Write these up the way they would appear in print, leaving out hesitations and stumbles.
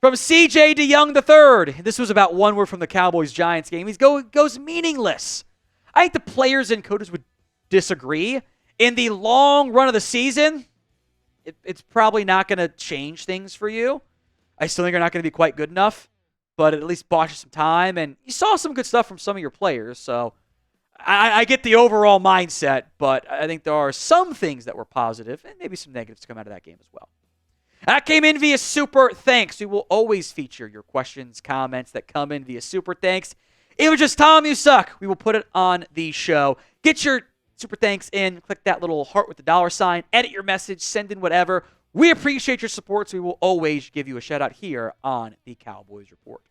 From CJ DeYoung III, this was about one word from the Cowboys-Giants game. He goes meaningless. I think the players and coaches would disagree. In the long run of the season, it's probably not going to change things for you. I still think you're not going to be quite good enough, but at least bought you some time. And you saw some good stuff from some of your players, so I get the overall mindset, but I think there are some things that were positive and maybe some negatives to come out of that game as well. That came in via Super Thanks. We will always feature your questions, comments that come in via Super Thanks. It was just Tom, you suck. We will put it on the show. Get your Super Thanks in. Click that little heart with the $sign. Edit your message. Send in whatever. We appreciate your support, so we will always give you a shout-out here on the Cowboys Report.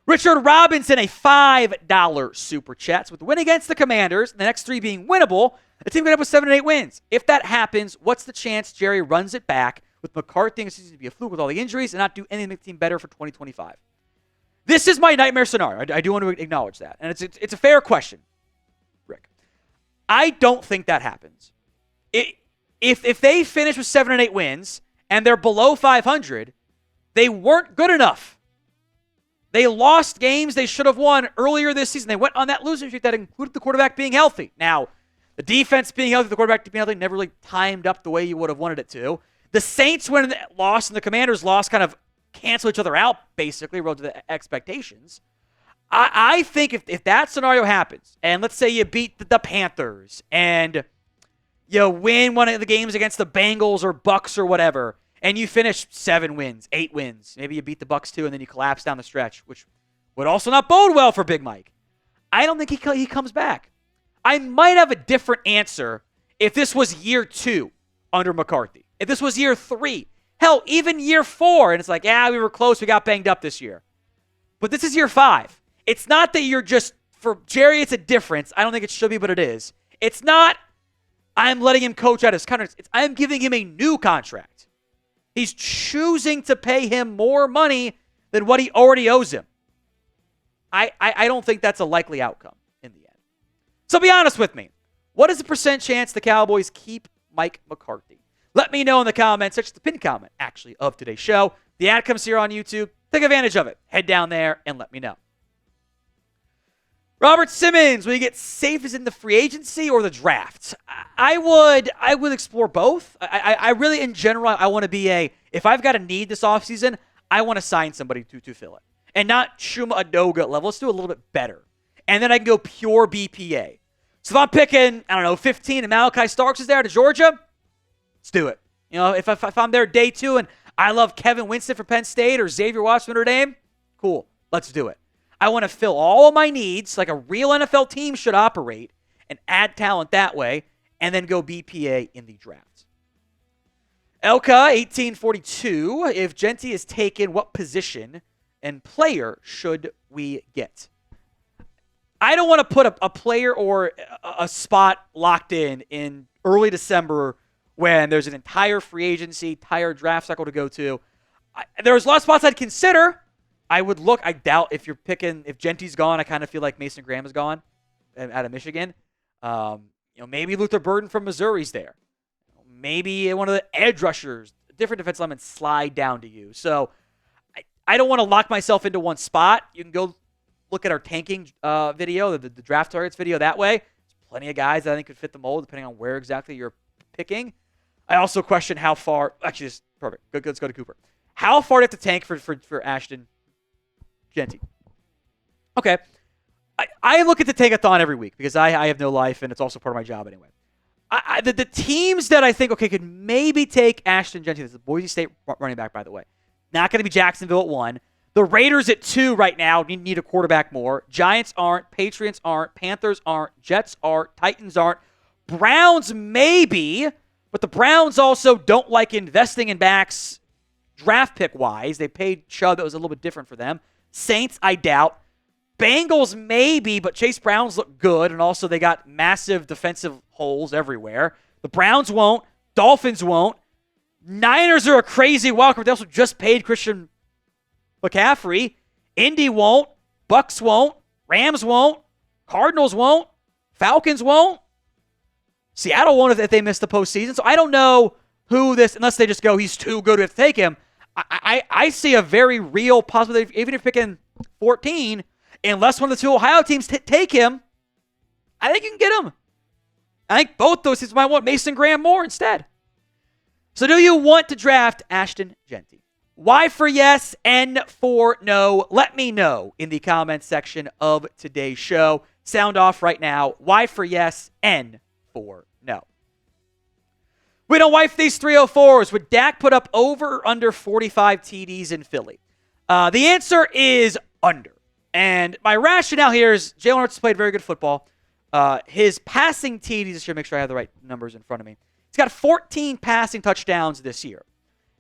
Richard Robinson, a $5 Super Chats. With the win against the Commanders, the next three being winnable, the team could end up with 7 and 8 wins. If that happens, what's the chance Jerry runs it back with McCarthy and season to be a fluke with all the injuries and not do anything to make the team better for 2025? This is my nightmare scenario. I do want to acknowledge that. And it's a fair question, Rick. I don't think that happens. If they finish with 7 and 8 wins and they're below 500, they weren't good enough. They lost games they should have won earlier this season. They went on that losing streak that included the quarterback being healthy. Now, the defense being healthy, the quarterback being healthy, never really timed up the way you would have wanted it to. The Saints win and lost, and the Commanders lost kind of cancel each other out, basically, relative to the expectations. I think if that scenario happens, and let's say you beat the Panthers, and you win one of the games against the Bengals or Bucks or whatever, and you finish 7 wins, 8 wins, maybe you beat the Bucks too, and then you collapse down the stretch, which would also not bode well for Big Mike. I don't think he comes back. I might have a different answer if this was year 2 under McCarthy. If this was year 3. Hell, even year 4. And it's like, yeah, we were close. We got banged up this year. But this is year 5. It's not that you're just, for Jerry, it's a difference. I don't think it should be, but it is. It's not, I'm letting him coach out his contract. It's, I'm giving him a new contract. He's choosing to pay him more money than what he already owes him. I don't think that's a likely outcome in the end. So be honest with me. What is the % chance the Cowboys keep Mike McCarthy? Let me know in the comments, such as the pinned comment, actually, of today's show. The ad comes here on YouTube. Take advantage of it. Head down there and let me know. Robert Simmons, will you get safeties in the free agency or the draft? I would explore both. I really, in general, I want to be if I've got a need this offseason, I want to sign somebody to fill it. And not Shuma Adoga level. Let's do a little bit better. And then I can go pure BPA. So if I'm picking, 15 and Malachi Starks is there to Georgia, let's do it. You know, if I'm there day 2 and I love Kevin Winston for Penn State or Xavier Watts for Notre Dame, cool. Let's do it. I want to fill all of my needs like a real NFL team should operate and add talent that way and then go BPA in the draft. Elka, 1842, if Jeanty is taken, what position and player should we get? I don't want to put a player or a spot locked in early December when there's an entire free agency, entire draft cycle to go to. There's a lot of spots I'd consider. I would look. I doubt if you're picking, if Jeanty's gone, I kind of feel like Mason Graham is gone out of Michigan. Maybe Luther Burden from Missouri's there. Maybe one of the edge rushers, different defensive linemen slide down to you. So I don't want to lock myself into one spot. You can go look at our tanking video, the draft targets video that way. There's plenty of guys that I think could fit the mold depending on where exactly you're picking. I also question how far. Actually, this is perfect. Let's go to Cooper. How far do you have to tank for Ashton Jeanty? Okay. I look at the tankathon every week because I have no life and it's also part of my job anyway. The teams that I think, could maybe take Ashton Jeanty. This is the Boise State running back, by the way. Not going to be Jacksonville at 1. The Raiders at 2 right now need a quarterback more. Giants aren't. Patriots aren't. Panthers aren't. Jets aren't. Titans aren't. Browns maybe, but the Browns also don't like investing in backs draft pick-wise. They paid Chubb. That was a little bit different for them. Saints, I doubt. Bengals maybe, but Chase Browns look good, and also they got massive defensive holes everywhere. The Browns won't. Dolphins won't. Niners are a crazy wild card. They also just paid Christian McCaffrey. Indy won't. Bucks won't. Rams won't. Cardinals won't. Falcons won't. Seattle won't if they miss the postseason. So I don't know who this, unless they just go, he's too good to take him. I see a very real possibility, even if picking 14, unless one of the two Ohio teams take him, I think you can get him. I think both those teams might want Mason Graham more instead. So do you want to draft Ashton Jeanty? Y for yes, N for no. Let me know in the comments section of today's show. Sound off right now. Y for yes, N for no. We don't wipe these 304s. Would Dak put up over or under 45 TDs in Philly? The answer is under. And my rationale here is Jalen Hurts played very good football. His passing TDs this year, make sure I have the right numbers in front of me. He's got 14 passing touchdowns this year.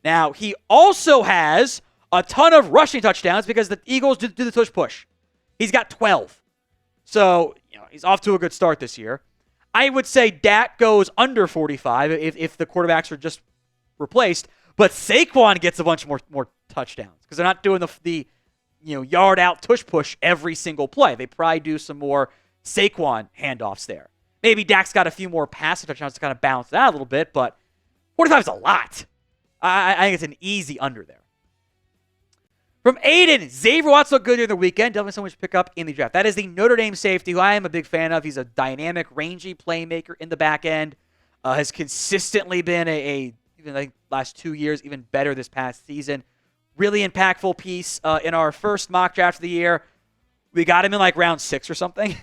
Now, he also has a ton of rushing touchdowns because the Eagles do the tush push. He's got 12. So, he's off to a good start this year. I would say Dak goes under 45 if the quarterbacks are just replaced, but Saquon gets a bunch more touchdowns because they're not doing the yard out tush push every single play. They probably do some more Saquon handoffs there. Maybe Dak's got a few more passing touchdowns to kind of balance that a little bit, but 45 is a lot. I think it's an easy under there. From Aiden, Xavier Watts looked good during the weekend. Definitely someone to pick up in the draft. That is the Notre Dame safety, who I am a big fan of. He's a dynamic, rangy playmaker in the back end. Has consistently been even like last 2 years, even better this past season. Really impactful piece in our first mock draft of the year. We got him in like round 6 or something.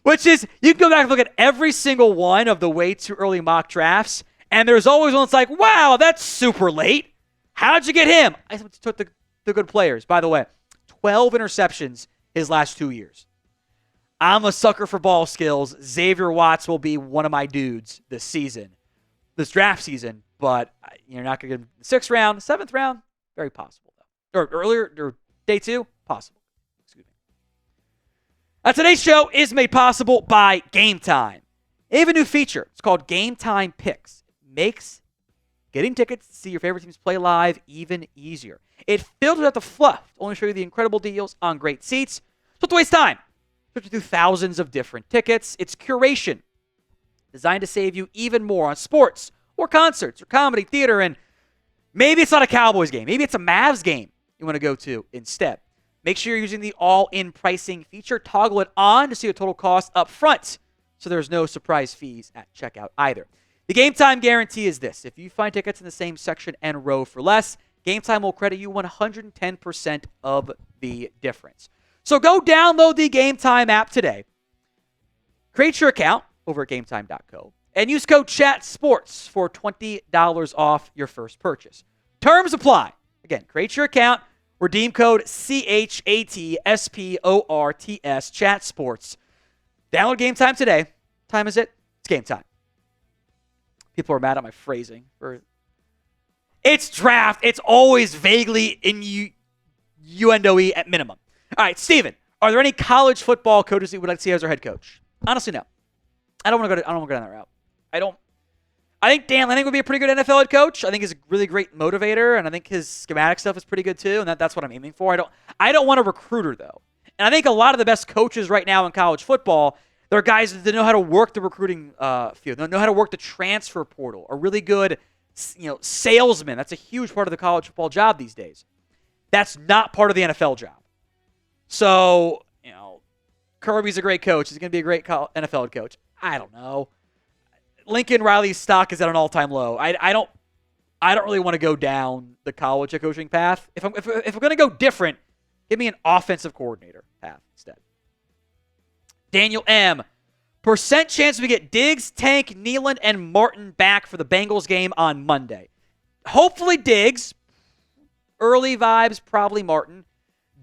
Which is, you can go back and look at every single one of the way too early mock drafts, and there's always one that's like, wow, that's super late. How'd you get him? I took the good players. By the way, 12 interceptions his last 2 years. I'm a sucker for ball skills. Xavier Watts will be one of my dudes this draft season, but you're not going to get him in the 6th round, 7th round, very possible, though. Or earlier, or day 2, possible. Today's show is made possible by Game Time. They have a new feature. It's called Game Time Picks. It makes getting tickets to see your favorite teams play live even easier. It filters out the fluff to only show you the incredible deals on great seats. So don't waste time. Filter through thousands of different tickets. It's curation designed to save you even more on sports or concerts or comedy, theater, and maybe it's not a Cowboys game. Maybe it's a Mavs game you want to go to instead. Make sure you're using the all-in pricing feature. Toggle it on to see the total cost up front, so there's no surprise fees at checkout either. The Game Time guarantee is this. If you find tickets in the same section and row for less, Game Time will credit you 110% of the difference. So go download the Game Time app today. Create your account over at GameTime.co and use code CHATSPORTS for $20 off your first purchase. Terms apply. Again, create your account. Redeem code CHATSPORTS, ChatSports. Download Game Time today. What time is it? It's game time. People are mad at my phrasing. It's draft. It's always vaguely innuendo-y at minimum. All right, Steven, are there any college football coaches that you would like to see as our head coach? Honestly, no. I don't want to go down that route. I think Dan Lanning would be a pretty good NFL head coach. I think he's a really great motivator, and I think his schematic stuff is pretty good too, and that's what I'm aiming for. I don't want a recruiter, though. And I think a lot of the best coaches right now in college football, they're guys that know how to work the recruiting field, know how to work the transfer portal, are really good salesmen. That's a huge part of the college football job these days. That's not part of the NFL job. So, Kirby's a great coach. He's going to be a great NFL head coach. I don't know. Lincoln Riley's stock is at an all-time low. I don't really want to go down the college head coaching path. If I'm going to go different, give me an offensive coordinator path instead. Daniel M. Percent chance we get Diggs, Tank, Nealon, and Martin back for the Bengals game on Monday. Hopefully Diggs. Early vibes, probably Martin.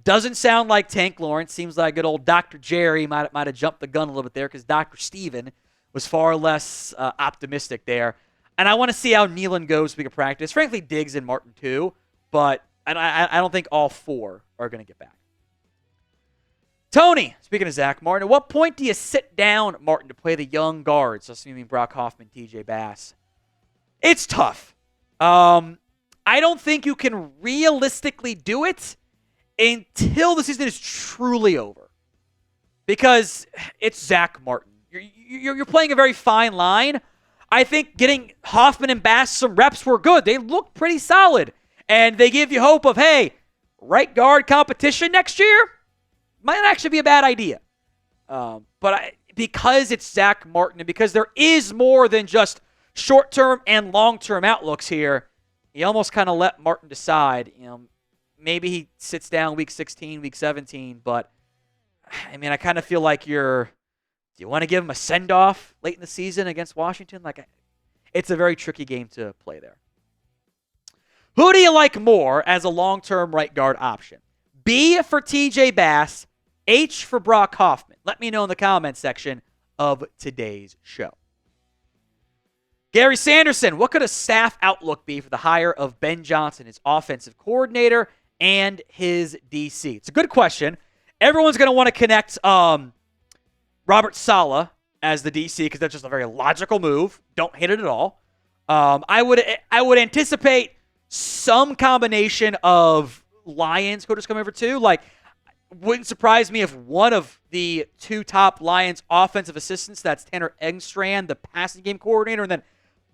Doesn't sound like Tank Lawrence. Seems like good old Dr. Jerry might have jumped the gun a little bit there because Dr. Steven was far less optimistic there. And I want to see how Nealon goes week of practice. Frankly, Diggs and Martin too. But I don't think all 4 are going to get back. Tony, speaking of Zach Martin, at what point do you sit down Martin to play the young guards? Assuming Brock Hoffman, TJ Bass. It's tough. I don't think you can realistically do it until the season is truly over. Because it's Zach Martin. You're playing a very fine line. I think getting Hoffman and Bass some reps were good. They looked pretty solid. and they give you hope of, hey, right guard competition next year might not actually be a bad idea. Because it's Zach Martin and because there is more than just short-term and long-term outlooks here, you almost kind of let Martin decide. Maybe he sits down week 16, week 17, but I mean, I kind of feel like do you want to give him a send-off late in the season against Washington? It's a very tricky game to play there. Who do you like more as a long-term right guard option? B for TJ Bass, H for Brock Hoffman. Let me know in the comments section of today's show. Gary Sanderson, what could a staff outlook be for the hire of Ben Johnson, his offensive coordinator, and his DC? It's a good question. Everyone's going to want to connect Robert Saleh as the DC because that's just a very logical move. Don't hate it at all. I would anticipate some combination of Lions coaches coming over too. Wouldn't surprise me if one of the two top Lions offensive assistants, that's Tanner Engstrand, the passing game coordinator, and then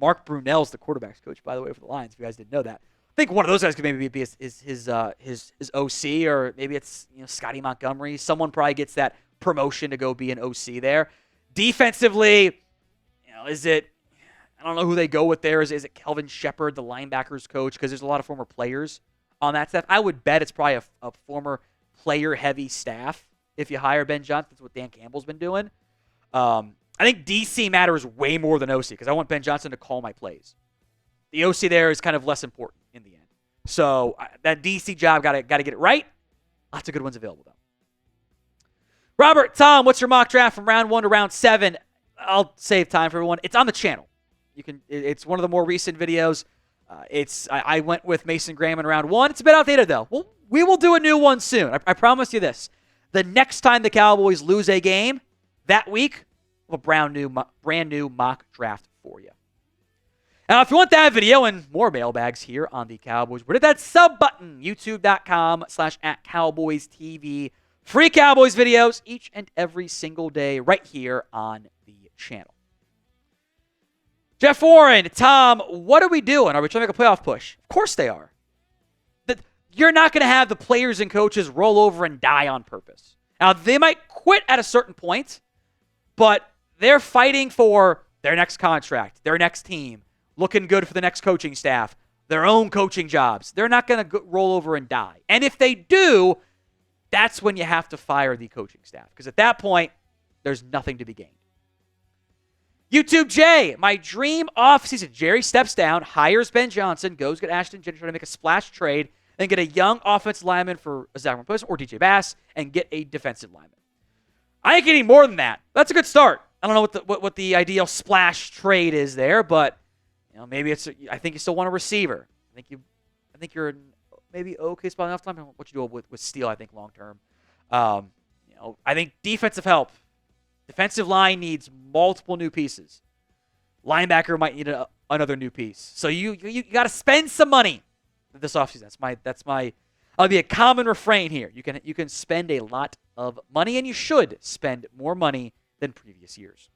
Mark Brunell's the quarterback's coach, by the way, for the Lions, if you guys didn't know that. I think one of those guys could maybe be his OC, or maybe it's Scotty Montgomery. Someone probably gets that promotion to go be an OC there. Defensively, is it, I don't know who they go with there. Is it Kelvin Shepard, the linebackers coach? Because there's a lot of former players on that staff. I would bet it's probably a former player-heavy staff if you hire Ben Johnson. That's what Dan Campbell's been doing. I think DC matters way more than OC because I want Ben Johnson to call my plays. The OC there is kind of less important in the end. So that DC job, got to get it right. Lots of good ones available, though. Robert, Tom, what's your mock draft from round 1 to round 7? I'll save time for everyone. It's on the channel. It's one of the more recent videos. I went with Mason Graham in round 1. It's a bit outdated, though. We will do a new one soon. I promise you this. The next time the Cowboys lose a game, that week, we'll have a brand new mock draft for you. Now, if you want that video and more mailbags here on the Cowboys, hit that sub button, youtube.com/@CowboysTV. Free Cowboys videos each and every single day right here on the channel. Jeff Warren, Tom, what are we doing? Are we trying to make a playoff push? Of course they are. You're not going to have the players and coaches roll over and die on purpose. Now, they might quit at a certain point, but they're fighting for their next contract, their next team, looking good for the next coaching staff, their own coaching jobs. They're not going to roll over and die. And if they do, that's when you have to fire the coaching staff. Because at that point, there's nothing to be gained. YouTube J, my dream offseason. Jerry steps down, hires Ben Johnson, goes get Ashton Jeanty, trying to make a splash trade, then get a young offensive lineman for a Zach Martin or DJ Bass, and get a defensive lineman. I ain't getting more than that. That's a good start. I don't know what the ideal splash trade is there, but maybe it's. I think you still want a receiver. I think you're in maybe okay spot enough time. What you do with Steele, I think long term. I think defensive help. Defensive line needs multiple new pieces. Linebacker might need another new piece. So you got to spend some money this offseason. That's my. I'll be a common refrain here. You can spend a lot of money, and you should spend more money than previous years.